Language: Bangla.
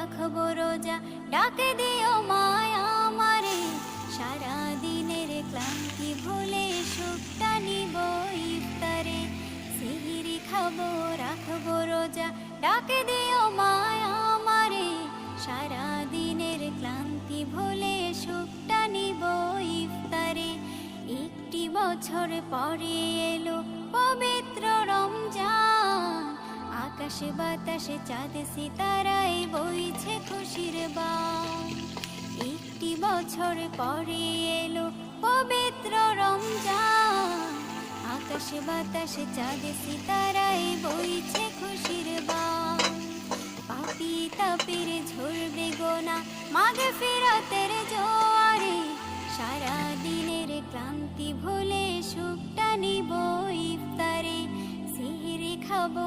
রাখবো রোজা, ডাকে দিও মায়া আমারে। সারা দিনের ক্লান্তি ভুলে সুখটা নিব ইফতারে। সিহিরি খাবো, রাখবো রোজা, ডাকে দিও মায়া আমারে। সারা দিনের ক্লান্তি ভুলে সুখটা নিব ইফতারে। একটি বছর পরে এলো পবিত্র রমজান, আকাশে বাতাসে চাঁদ সিতারায় বইছে খুশির বান। একটি বছর পরে এলো পবিত্র রমজান, আকাশে বাতাসে চাঁদ সিতারায় বইছে খুশির বান। পাপী তাপের ঝরবে গোনা মাগফিরাতের জোয়ারে। সারা দিনের ক্লান্তি ভুলে সুখটা নিব ইফতারে। সিহিরি খাবো,